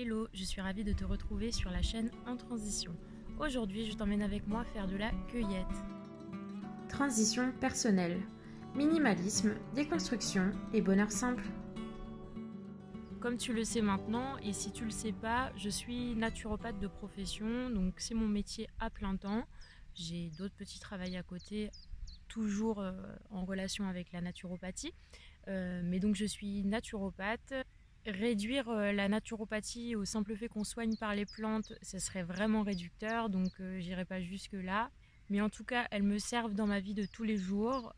Hello, je suis ravie de te retrouver sur la chaîne En Transition. Aujourd'hui, je t'emmène avec moi faire de la cueillette. Transition personnelle, minimalisme, déconstruction et bonheur simple. Comme tu le sais maintenant, et si tu le sais pas, je suis naturopathe de profession, donc c'est mon métier à plein temps. J'ai d'autres petits travails à côté, toujours en relation avec la naturopathie. Mais donc je suis naturopathe. Réduire la naturopathie au simple fait qu'on soigne par les plantes, ça serait vraiment réducteur, donc j'irai pas jusque là. Mais en tout cas, elles me servent dans ma vie de tous les jours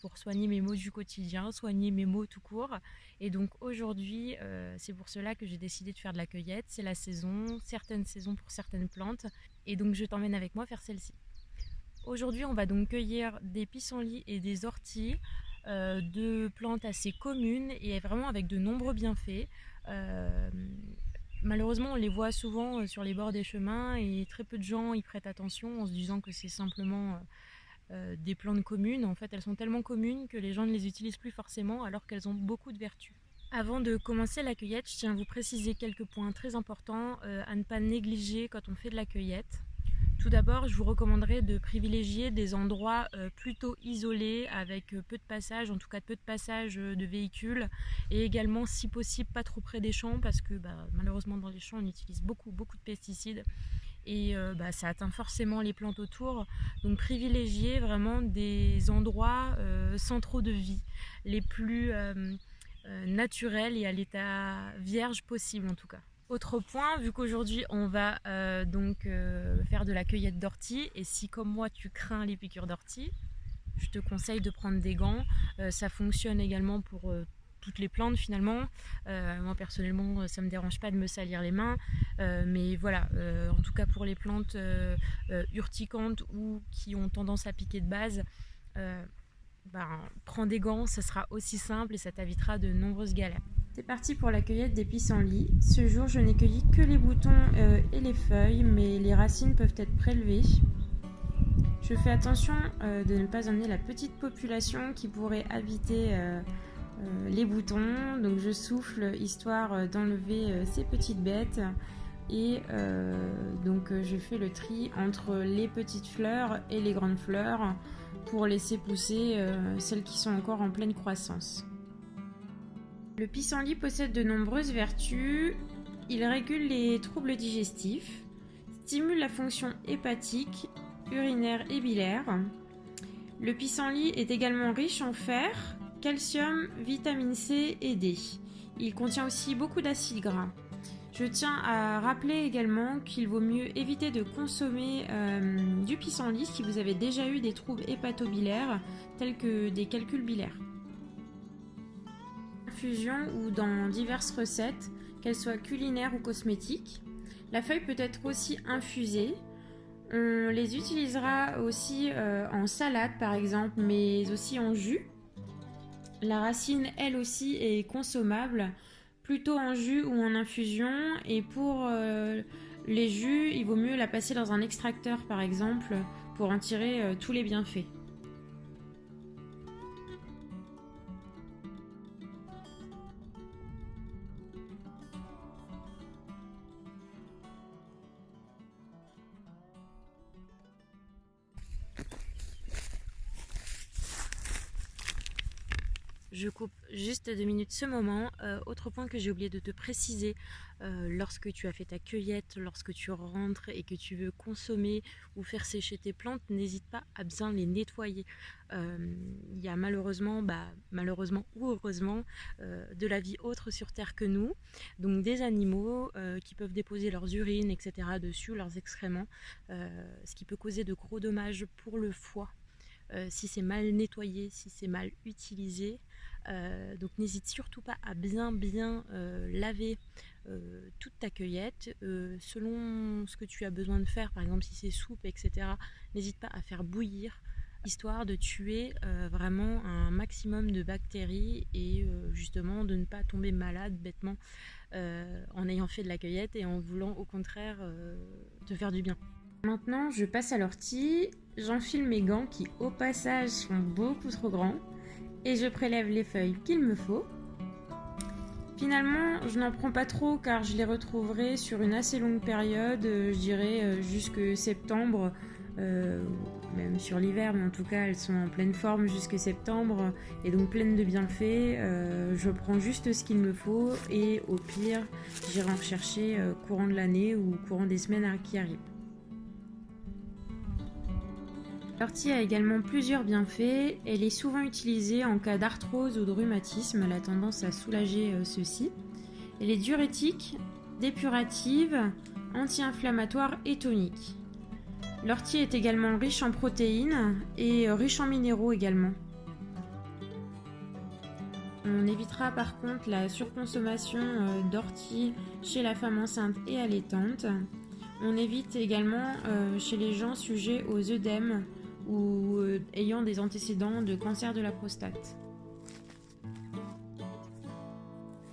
pour soigner mes maux du quotidien, soigner mes maux tout court. Et donc aujourd'hui, c'est pour cela que j'ai décidé de faire de la cueillette. C'est la saison, certaines saisons pour certaines plantes. Et donc je t'emmène avec moi faire celle-ci. Aujourd'hui, on va donc cueillir des pissenlits et des orties, deux plantes assez communes et vraiment avec de nombreux bienfaits. Euh, Malheureusement, on les voit souvent sur les bords des chemins et très peu de gens y prêtent attention en se disant que c'est simplement des plantes communes. En fait, elles sont tellement communes que les gens ne les utilisent plus forcément alors qu'elles ont beaucoup de vertus. Avant de commencer la cueillette, je tiens à vous préciser quelques points très importants à ne pas négliger quand on fait de la cueillette. Tout d'abord, je vous recommanderais de privilégier des endroits plutôt isolés avec peu de passages, en tout cas peu de passages de véhicules, et également si possible pas trop près des champs parce que malheureusement dans les champs on utilise beaucoup de pesticides et ça atteint forcément les plantes autour. Donc privilégier vraiment des endroits sans trop de vie, les plus naturels et à l'état vierge possible en tout cas. Autre point, vu qu'aujourd'hui on va faire de la cueillette d'ortie, et si comme moi tu crains les piqûres d'ortie, je te conseille de prendre des gants. Ça fonctionne également pour toutes les plantes finalement. Moi personnellement ça me dérange pas de me salir les mains, mais voilà, en tout cas pour les plantes urticantes ou qui ont tendance à piquer de base, prends des gants, ça sera aussi simple et ça t'évitera de nombreuses galères. C'est parti pour la cueillette des pissenlits. Ce jour, je n'ai cueilli que les boutons et les feuilles, mais les racines peuvent être prélevées. Je fais attention de ne pas emmener la petite population qui pourrait habiter les boutons. Donc je souffle histoire d'enlever ces petites bêtes. Et donc je fais le tri entre les petites fleurs et les grandes fleurs pour laisser pousser celles qui sont encore en pleine croissance. Le pissenlit possède de nombreuses vertus. Il régule les troubles digestifs, stimule la fonction hépatique, urinaire et biliaire. Le pissenlit est également riche en fer, calcium, vitamine C et D. Il contient aussi beaucoup d'acides gras. Je tiens à rappeler également qu'il vaut mieux éviter de consommer du pissenlit si vous avez déjà eu des troubles hépatobiliaires tels que des calculs biliaires. Infusion ou dans diverses recettes, qu'elles soient culinaires ou cosmétiques. La feuille peut être aussi infusée. On les utilisera aussi en salade par exemple, mais aussi en jus. La racine, elle aussi, est consommable, plutôt en jus ou en infusion. Et pour les jus, il vaut mieux la passer dans un extracteur par exemple pour en tirer tous les bienfaits. Je coupe juste 2 minutes ce moment. Autre point que j'ai oublié de te préciser, lorsque tu as fait ta cueillette, lorsque tu rentres et que tu veux consommer ou faire sécher tes plantes, n'hésite pas à bien les nettoyer. Il y a malheureusement ou heureusement, de la vie autre sur Terre que nous, donc des animaux qui peuvent déposer leurs urines, etc. dessus, leurs excréments, ce qui peut causer de gros dommages pour le foie. Si c'est mal nettoyé, si c'est mal utilisé. Donc n'hésite surtout pas à bien laver toute ta cueillette selon ce que tu as besoin de faire, par exemple si c'est soupe, etc. N'hésite pas à faire bouillir histoire de tuer vraiment un maximum de bactéries et justement de ne pas tomber malade bêtement en ayant fait de la cueillette et en voulant au contraire te faire du bien. Maintenant, je passe à l'ortie. J'enfile mes gants qui, au passage, sont beaucoup trop grands. Et je prélève les feuilles qu'il me faut. Finalement, je n'en prends pas trop car je les retrouverai sur une assez longue période, je dirais jusque septembre, même sur l'hiver, mais en tout cas elles sont en pleine forme jusque septembre et donc pleines de bienfaits. Je prends juste ce qu'il me faut et au pire, j'irai en rechercher courant de l'année ou courant des semaines qui arrivent. L'ortie a également plusieurs bienfaits. Elle est souvent utilisée en cas d'arthrose ou de rhumatisme. Elle a tendance à soulager ceux-ci. Elle est diurétique, dépurative, anti-inflammatoire et tonique. L'ortie est également riche en protéines et riche en minéraux également. On évitera par contre la surconsommation d'ortie chez la femme enceinte et allaitante. On évite également chez les gens sujets aux œdèmes ou ayant des antécédents de cancer de la prostate.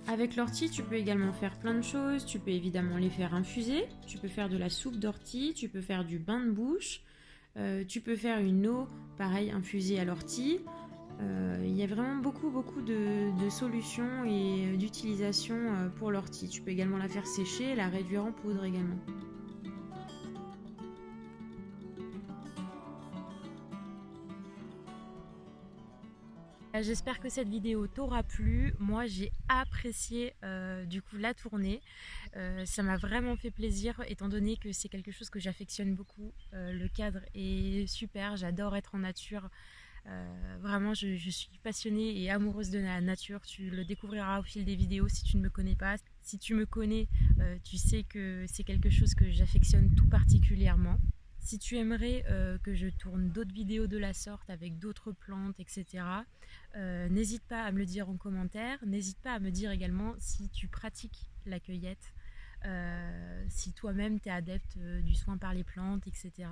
Avec l'ortie, tu peux également faire plein de choses. Tu peux évidemment les faire infuser, tu peux faire de la soupe d'ortie, tu peux faire du bain de bouche, tu peux faire une eau, pareil, infusée à l'ortie. Il y a vraiment beaucoup de solutions et d'utilisation pour l'ortie. Tu peux également la faire sécher, la réduire en poudre également. J'espère que cette vidéo t'aura plu. Moi j'ai apprécié du coup la tournée. Ça m'a vraiment fait plaisir étant donné que c'est quelque chose que j'affectionne beaucoup. Le cadre est super, j'adore être en nature. Vraiment je suis passionnée et amoureuse de la nature. Tu le découvriras au fil des vidéos si tu ne me connais pas. Si tu me connais, tu sais que c'est quelque chose que j'affectionne tout particulièrement. Si tu aimerais que je tourne d'autres vidéos de la sorte avec d'autres plantes, etc., n'hésite pas à me le dire en commentaire. N'hésite pas à me dire également si tu pratiques la cueillette, si toi-même tu es adepte du soin par les plantes, etc.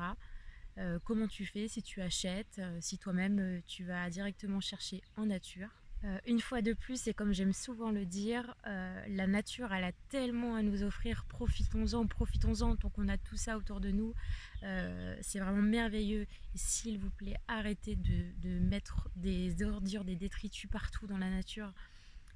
Comment tu fais, si tu achètes, si toi-même tu vas directement chercher en nature. Une fois de plus, et comme j'aime souvent le dire, la nature elle a tellement à nous offrir, profitons-en tant qu'on a tout ça autour de nous. C'est vraiment merveilleux. Et s'il vous plaît, arrêtez de mettre des ordures, des détritus partout dans la nature.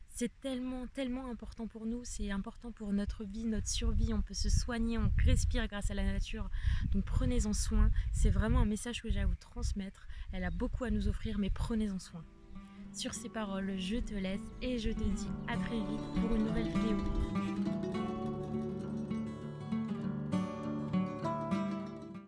C'est tellement important pour nous, c'est important pour notre vie, notre survie, on peut se soigner, on respire grâce à la nature. Donc prenez-en soin, c'est vraiment un message que j'ai à vous transmettre. Elle a beaucoup à nous offrir, mais prenez-en soin. Sur ces paroles, je te laisse et je te dis à très vite pour une nouvelle vidéo.